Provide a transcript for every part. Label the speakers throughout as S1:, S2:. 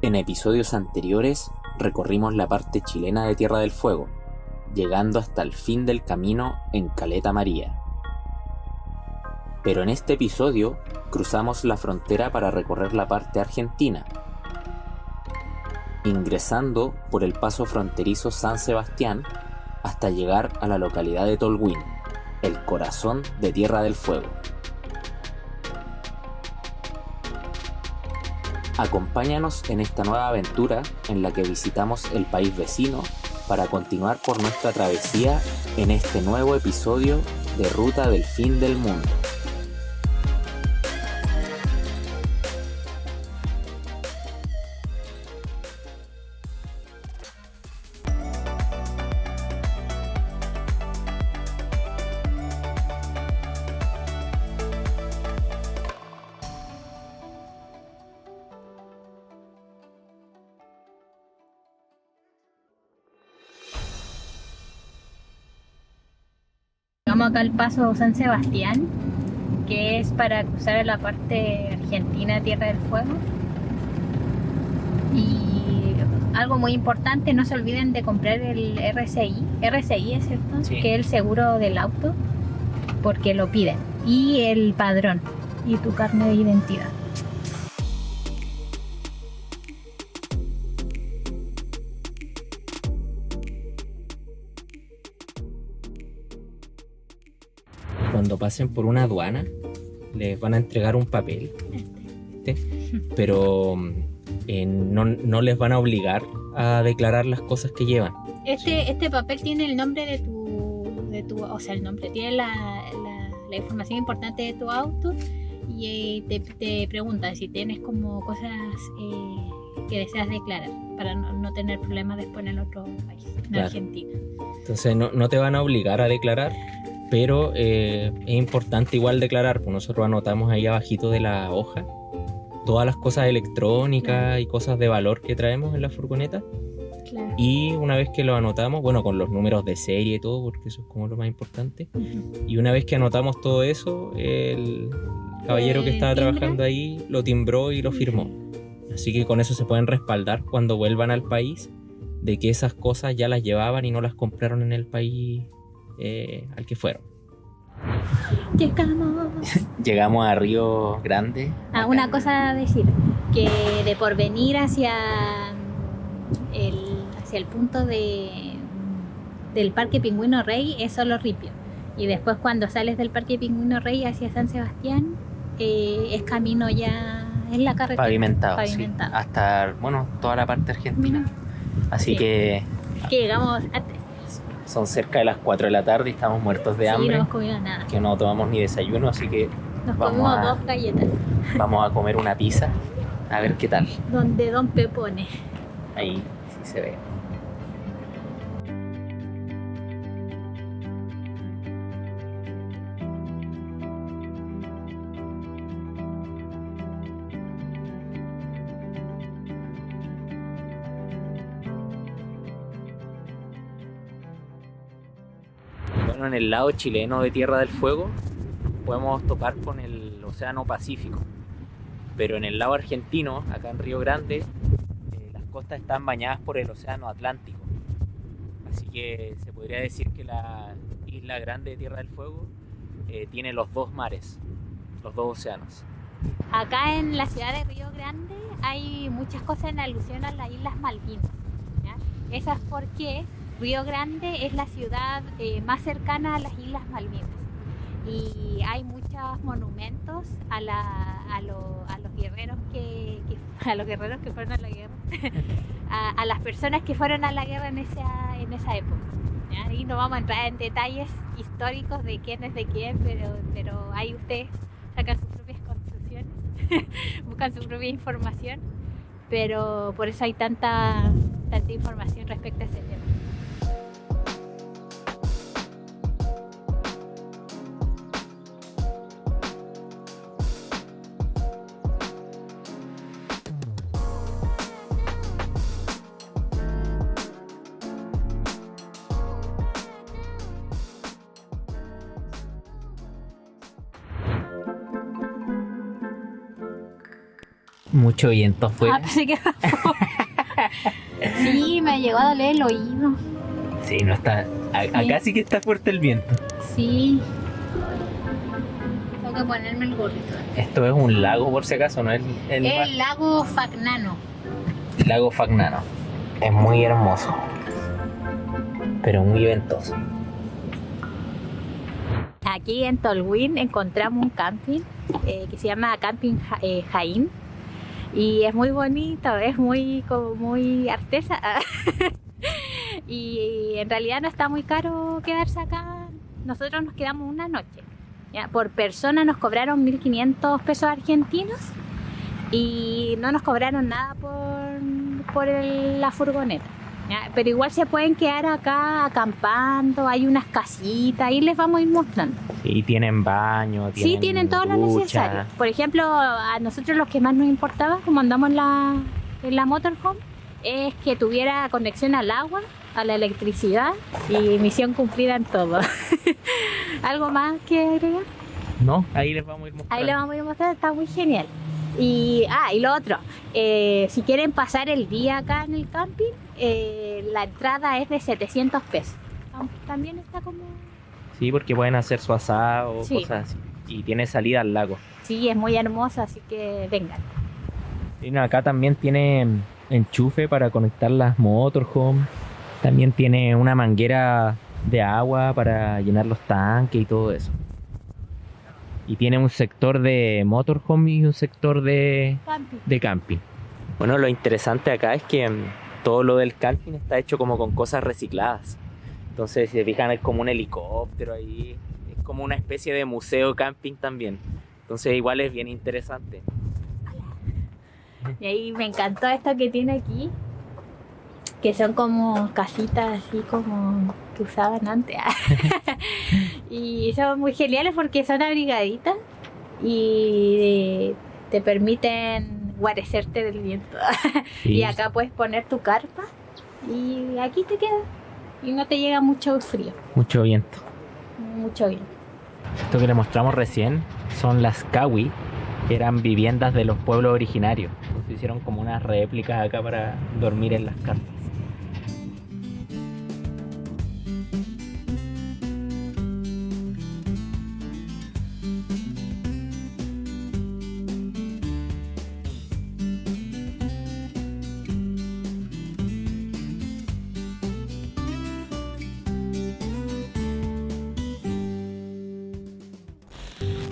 S1: En episodios anteriores recorrimos la parte chilena de Tierra del Fuego, llegando hasta el fin del camino en Caleta María. Pero en este episodio cruzamos la frontera para recorrer la parte argentina, ingresando por el paso fronterizo San Sebastián hasta llegar a la localidad de Tolwyn, el corazón de Tierra del Fuego. Acompáñanos en esta nueva aventura en la que visitamos el país vecino para continuar por nuestra travesía en este nuevo episodio de Ruta del Fin del Mundo.
S2: Llegamos acá al paso San Sebastián, que es para cruzar a la parte argentina de Tierra del Fuego. Y algo muy importante, no se olviden de comprar el RCI. RCI es cierto,
S1: Sí.
S2: que es el seguro del auto, porque lo piden. Y el padrón y tu carnet de identidad.
S1: Cuando pasen por una aduana, les van a entregar un papel, pero no les van a obligar a declarar las cosas que llevan.
S2: Este papel tiene el nombre de tu, o sea, el nombre, tiene la información importante de tu auto y te preguntan si tienes como cosas que deseas declarar para no tener problemas después en el otro país, en
S1: Claro.
S2: Argentina.
S1: Entonces no te van a obligar a declarar, pero es importante igual declarar, pues nosotros anotamos ahí abajito de la hoja todas las cosas electrónicas y cosas de valor que traemos en la furgoneta.
S2: Claro.
S1: Y una vez que lo anotamos, bueno, con los números de serie y todo, porque eso es como lo más importante. Y una vez que anotamos todo eso, el caballero que estaba
S2: ¿Timbra?
S1: trabajando ahí lo timbró y lo firmó. Así que con eso se pueden respaldar cuando vuelvan al país de que esas cosas ya las llevaban y no las compraron en el país al que fueron. Llegamos a Río Grande.
S2: Una cosa a decir, que de Porvenir hacia el punto del Parque Pingüino Rey es solo ripio. Y después cuando sales del Parque Pingüino Rey hacia San Sebastián es camino ya, es la carretera.
S1: Pavimentado. Sí,
S2: Pavimentado.
S1: hasta, bueno, toda la parte argentina. Así
S2: Sí.
S1: que
S2: llegamos antes.
S1: son cerca de las 4 de la tarde y estamos muertos de
S2: Sí,
S1: hambre.
S2: no hemos comido nada.
S1: Que no tomamos ni desayuno, así que
S2: Nos
S1: vamos
S2: comimos
S1: a-
S2: 2 galletas,
S1: vamos a comer una pizza. A ver qué tal.
S2: donde Don Pepone.
S1: Ahí sí se ve. Bueno, en el lado chileno de Tierra del Fuego podemos topar con el Océano Pacífico, pero en el lado argentino, acá en Río Grande, las costas están bañadas por el Océano Atlántico. Así que se podría decir que la isla grande de Tierra del Fuego tiene los dos mares, los dos océanos.
S2: Acá en la ciudad de Río Grande hay muchas cosas en alusión a las Islas Malvinas, ¿ya? Eso es porque Río Grande es la ciudad más cercana a las Islas Malvinas y hay muchos monumentos a los guerreros a los guerreros que fueron a la guerra, a las personas que fueron a la guerra en esa época, ¿ya? Y no vamos a entrar en detalles históricos de quién es de quién, pero ahí ustedes sacan sus propias conclusiones, buscan su propia información, pero por eso hay tanta información respecto a ese tema.
S1: Mucho viento afuera.
S2: Pensé que sí, me llegó a doler el oído.
S1: Sí, no está. Acá sí que está fuerte el viento.
S2: Sí. Tengo que ponerme el gorrito.
S1: Esto es un lago, por si acaso, ¿no? Es
S2: El lago Fagnano.
S1: lago Fagnano. Es muy hermoso, pero muy ventoso.
S2: Aquí en Tolwyn encontramos un camping que se llama Camping Jaín. Y es muy bonito, es muy artesa. Y en realidad no está muy caro quedarse acá. Nosotros nos quedamos una noche. ¿Ya? Por persona nos cobraron 1.500 pesos argentinos y no nos cobraron nada por la furgoneta. ¿Ya? Pero igual se pueden quedar acá acampando, hay unas casitas, ahí les vamos a ir mostrando.
S1: Y tienen baño,
S2: Sí, tienen todo lo
S1: ducha.
S2: necesario. Por ejemplo, a nosotros los que más nos importaba, como andamos en la motorhome, es que tuviera conexión al agua, a la electricidad y misión cumplida en todo. ¿Algo más que agregar?
S1: No, ahí les vamos a ir mostrando.
S2: Ahí les vamos a ir mostrando, está muy genial. Y lo otro, si quieren pasar el día acá en el camping, la entrada es de 700 pesos. También está como...
S1: Sí, porque pueden hacer su asado,
S2: Sí.
S1: cosas así. Y tiene salida al lago.
S2: Sí, es muy hermosa, así que vengan.
S1: Y no, acá también tiene enchufe para conectar las motorhome. También tiene una manguera de agua para llenar los tanques y todo eso. Y tiene un sector de motorhome y un sector de camping. Bueno, lo interesante acá es que todo lo del camping está hecho como con cosas recicladas. Entonces, si se fijan, es como un helicóptero ahí. Es como una especie de museo camping también. Entonces, igual es bien interesante.
S2: Y ahí me encantó esto que tiene aquí, que son como casitas así como que usaban antes. Y son muy geniales porque son abrigaditas y te permiten guarecerte del viento.
S1: Sí.
S2: Y acá puedes poner tu carpa y aquí te quedas y no te llega mucho frío,
S1: Mucho viento.
S2: mucho viento.
S1: Esto que les mostramos recién son las kawi, que eran viviendas de los pueblos originarios. Se hicieron como unas réplicas acá para dormir en las carpas.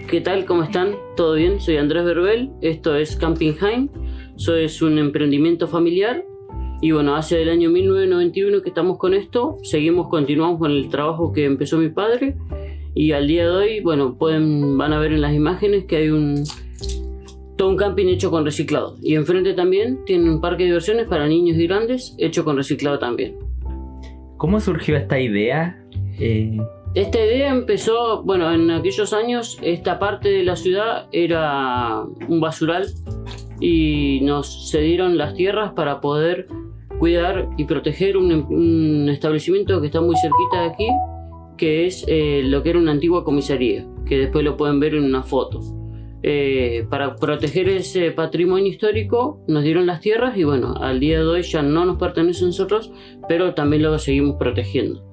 S3: ¿Qué tal? ¿Cómo están? ¿Todo bien? Soy Andrés Verbel, esto es Camping Jaén, es un emprendimiento familiar y bueno, hace el año 1991 que estamos con esto, continuamos con el trabajo que empezó mi padre y al día de hoy, bueno, van a ver en las imágenes que hay todo un camping hecho con reciclado y enfrente también tiene un parque de diversiones para niños y grandes hecho con reciclado también.
S1: ¿Cómo surgió esta idea?
S3: Esta idea empezó, bueno, en aquellos años esta parte de la ciudad era un basural y nos cedieron las tierras para poder cuidar y proteger un establecimiento que está muy cerquita de aquí, que es lo que era una antigua comisaría, que después lo pueden ver en una foto. Para proteger ese patrimonio histórico nos dieron las tierras y bueno, al día de hoy ya no nos pertenece a nosotros, pero también lo seguimos protegiendo.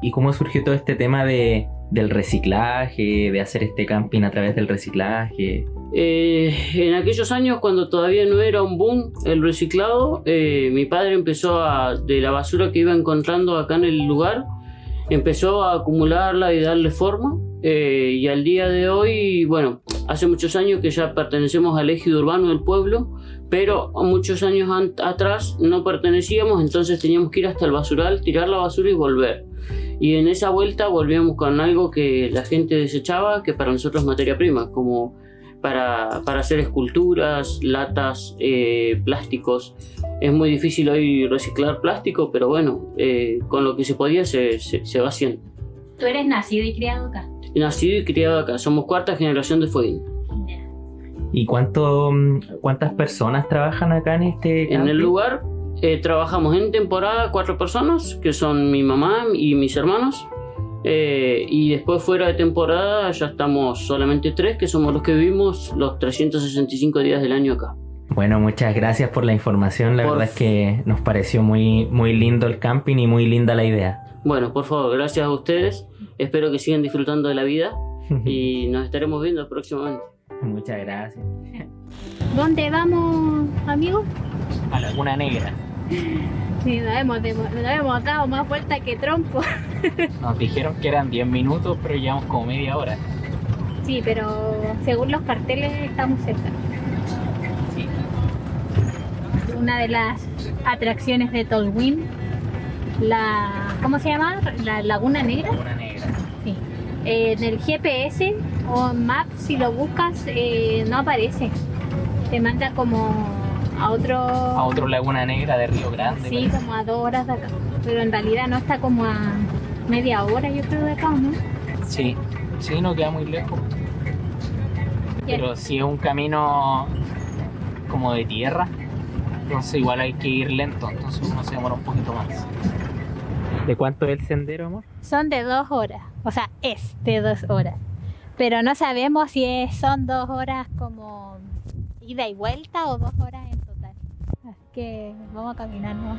S1: ¿Y cómo surgió todo este tema del reciclaje, de hacer este camping a través del reciclaje?
S3: En aquellos años, cuando todavía no era un boom el reciclado, mi padre empezó de la basura que iba encontrando acá en el lugar, empezó a acumularla y darle forma. Y al día de hoy, bueno, hace muchos años que ya pertenecemos al ejido urbano del pueblo, pero muchos años atrás no pertenecíamos, entonces teníamos que ir hasta el basural, tirar la basura y volver. Y en esa vuelta volvíamos con algo que la gente desechaba, que para nosotros es materia prima, como para hacer esculturas, latas, plásticos. Es muy difícil hoy reciclar plástico, pero bueno, con lo que se podía se va haciendo.
S2: ¿Tú eres nacido y criado acá?
S3: Nacido y criado acá, somos cuarta generación de Fueguín.
S1: ¿Y cuántas personas trabajan acá en este camping?
S3: En el lugar trabajamos en temporada 4 personas, que son mi mamá y mis hermanos. Y después fuera de temporada ya estamos solamente 3, que somos los que vivimos los 365 días del año acá.
S1: Bueno, muchas gracias por la información. La verdad es que nos pareció muy, muy lindo el camping y muy linda la idea.
S3: Bueno, por favor, gracias a ustedes. Espero que sigan disfrutando de la vida y nos estaremos viendo próximamente.
S1: Muchas gracias.
S2: ¿Dónde vamos, amigos?
S1: A Laguna Negra.
S2: Sí, nos hemos dado más vuelta que trompo.
S1: Nos dijeron que eran 10 minutos, pero llevamos como media hora.
S2: Sí, pero según los carteles estamos cerca.
S1: Sí.
S2: Una de las atracciones de Tolwyn, ¿cómo se llama? La Laguna Negra.
S1: Laguna Negra.
S2: Sí. En el GPS o en Maps, si lo buscas, no aparece. Te manda como a otro
S1: Laguna Negra de Río Grande.
S2: Sí, como a 2 horas de acá. Pero en realidad no está como a media hora, yo creo, de acá, ¿no?
S1: Sí, no queda muy lejos. Pero si es un camino como de tierra, entonces igual hay que ir lento, entonces uno se demora un poquito más. ¿De cuánto es el sendero, amor?
S2: Son de 2 horas, o sea, es de 2 horas. Pero no sabemos si son 2 horas como ida y vuelta o 2 horas en total. Así que vamos a caminar, ¿no?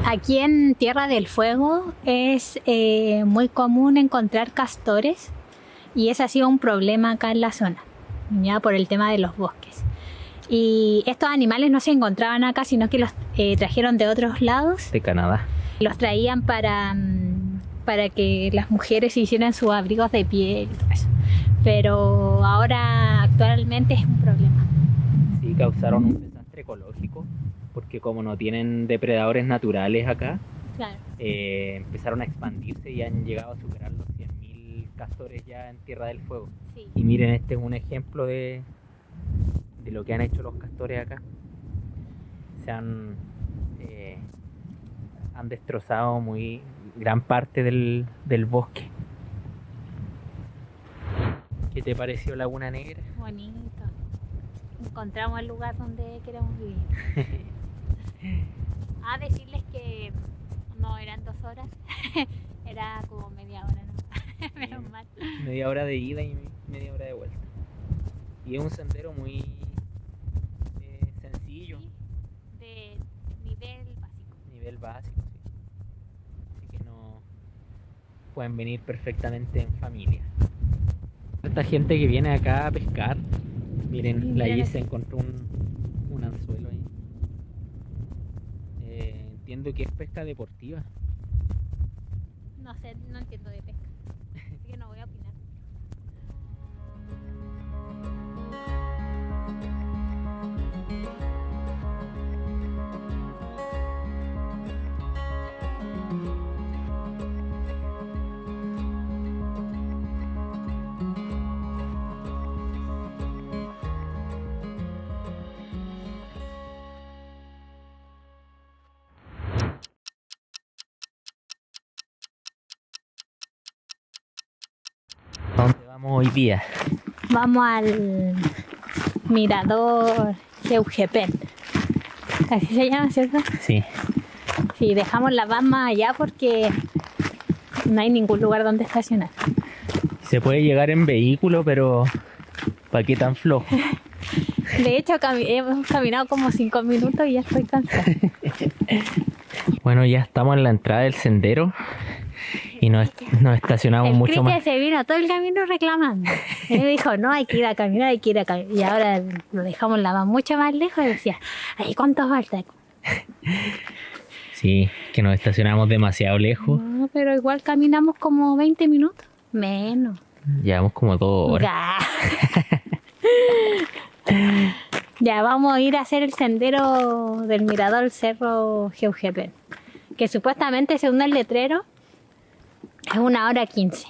S2: Aquí en Tierra del Fuego es muy común encontrar castores y ese ha sido un problema acá en la zona, ya por el tema de los bosques. Y estos animales no se encontraban acá, sino que los trajeron de otros lados.
S1: De Canadá.
S2: Los traían para que las mujeres hicieran sus abrigos de piel y todo eso. Pero ahora actualmente es un problema.
S1: Sí, causaron un desastre ecológico, porque como no tienen depredadores naturales acá,
S2: Claro.
S1: Empezaron a expandirse y han llegado a superar los 100.000 castores ya en Tierra del Fuego.
S2: Sí.
S1: Y miren, este es un ejemplo de lo que han hecho los castores acá. Se han destrozado muy gran parte del bosque. ¿Qué te pareció Laguna Negra?
S2: Bonito. Encontramos el lugar donde queremos vivir. Decirles que no eran 2 horas, era como media hora, ¿no? Menos mal.
S1: Media hora de ida y media hora de vuelta. Y es un sendero muy sencillo.
S2: Sí, de nivel básico.
S1: Nivel básico, sí. Así que no pueden venir perfectamente en familia. Esta gente que viene acá a pescar, miren,
S2: Sí,
S1: la
S2: mira.
S1: Gis se encontró un anzuelo ahí. Entiendo que es pesca deportiva.
S2: No sé, no entiendo de pesca, así que no voy a opinar.
S1: ¿A dónde vamos hoy día?
S2: Vamos al mirador Geujepen. Así se llama, ¿cierto?
S1: Sí.
S2: Sí, dejamos la van más allá porque no hay ningún lugar donde estacionar.
S1: Se puede llegar en vehículo, pero ¿para qué tan flojo?
S2: De hecho, hemos caminado como 5 minutos y ya estoy cansada.
S1: Bueno, ya estamos en la entrada del sendero y nos estacionamos
S2: El
S1: mucho
S2: Cristian
S1: más.
S2: se vino todo el camino reclamando. Él me dijo, no, hay que ir a caminar, hay que ir a caminar. Y ahora lo dejamos la van mucho más lejos y decía, ay, ¿cuánto falta?
S1: Sí, que nos estacionamos demasiado lejos.
S2: No, pero igual caminamos como 20 minutos. Menos.
S1: Llevamos como 2 horas.
S2: Ya. Ya, vamos a ir a hacer el sendero del mirador Cerro Geujepen, que supuestamente, según el letrero, es 1 hora 15.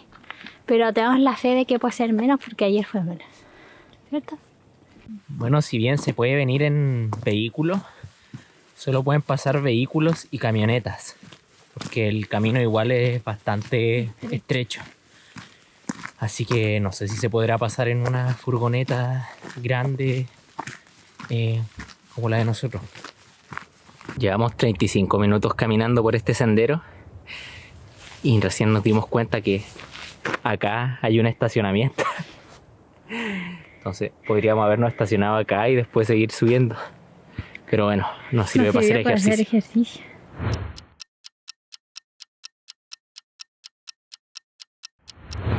S2: Pero tenemos la fe de que puede ser menos porque ayer fue menos. ¿Cierto?
S1: Bueno, si bien se puede venir en vehículo, solo pueden pasar vehículos y camionetas, porque el camino igual es bastante estrecho. Así que no sé si se podrá pasar en una furgoneta grande como la de nosotros. Llevamos 35 minutos caminando por este sendero y recién nos dimos cuenta que acá hay un estacionamiento. Entonces podríamos habernos estacionado acá y después seguir subiendo. Pero bueno, nos sirve para hacer ejercicio.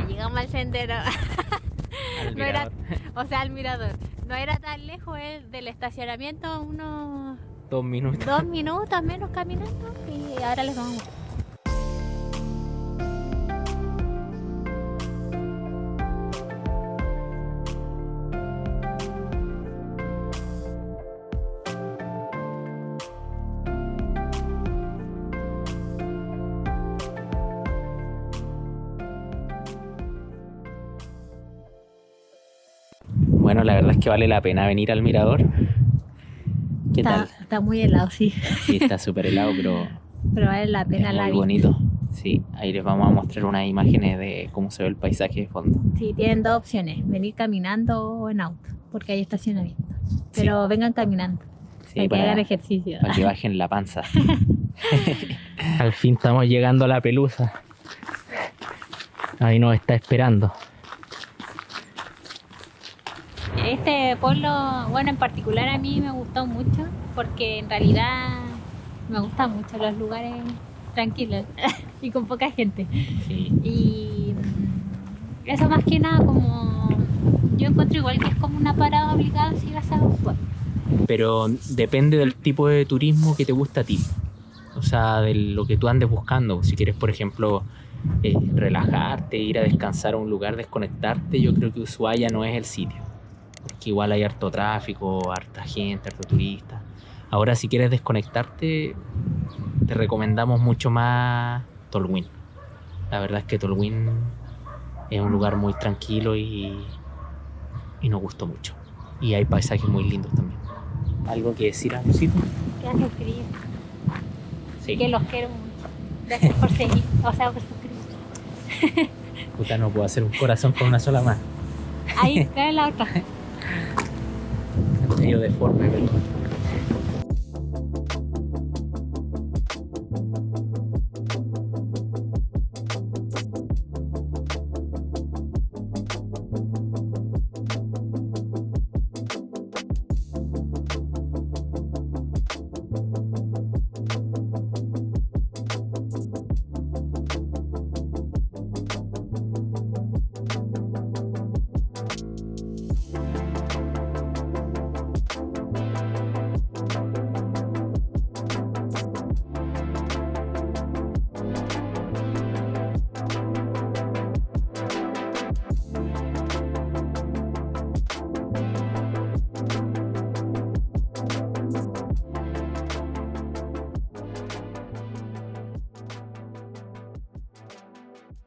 S2: Llegamos al sendero. No era, o sea, al mirador. No era tan lejos del estacionamiento, unos
S1: 2 minutos.
S2: 2 minutos menos caminando y ahora les vamos.
S1: Bueno, la verdad es que vale la pena venir al mirador. ¿Qué tal?
S2: Está muy helado, sí.
S1: Sí, está súper helado, pero
S2: vale la pena la
S1: muy
S2: vista.
S1: bonito. Sí, ahí les vamos a mostrar unas imágenes de cómo se ve el paisaje de fondo.
S2: Sí, tienen 2 opciones, venir caminando o en auto, porque hay estacionamiento. Pero vengan caminando,
S1: Sí,
S2: para que hagan ejercicio.
S1: Para que bajen la panza. Al fin estamos llegando a la Pelusa. Ahí nos está esperando.
S2: Este pueblo, bueno, en particular a mí me gustó mucho, porque en realidad me gustan mucho los lugares tranquilos y con poca gente.
S1: Sí.
S2: Y eso más que nada, como yo encuentro igual que es como una parada obligada si vas a un pueblo.
S1: Pero depende del tipo de turismo que te gusta a ti. O sea, de lo que tú andes buscando. Si quieres, por ejemplo, relajarte, ir a descansar a un lugar, desconectarte, yo creo que Ushuaia no es el sitio. Porque igual hay harto tráfico, harta gente, harto turista. Ahora, si quieres desconectarte, te recomendamos mucho más Tolwyn. La verdad es que Tolwyn es un lugar muy tranquilo y nos gustó mucho. Y hay paisajes muy lindos también. ¿Algo que decir, Amorcito?
S2: Que hace frío.
S1: Sí.
S2: Que los quiero mucho. Gracias por seguir, o sea, por suscribirse.
S1: Puta, no puedo hacer un corazón con una sola mano.
S2: Ahí, trae la otra.
S1: Medio deforme, pero...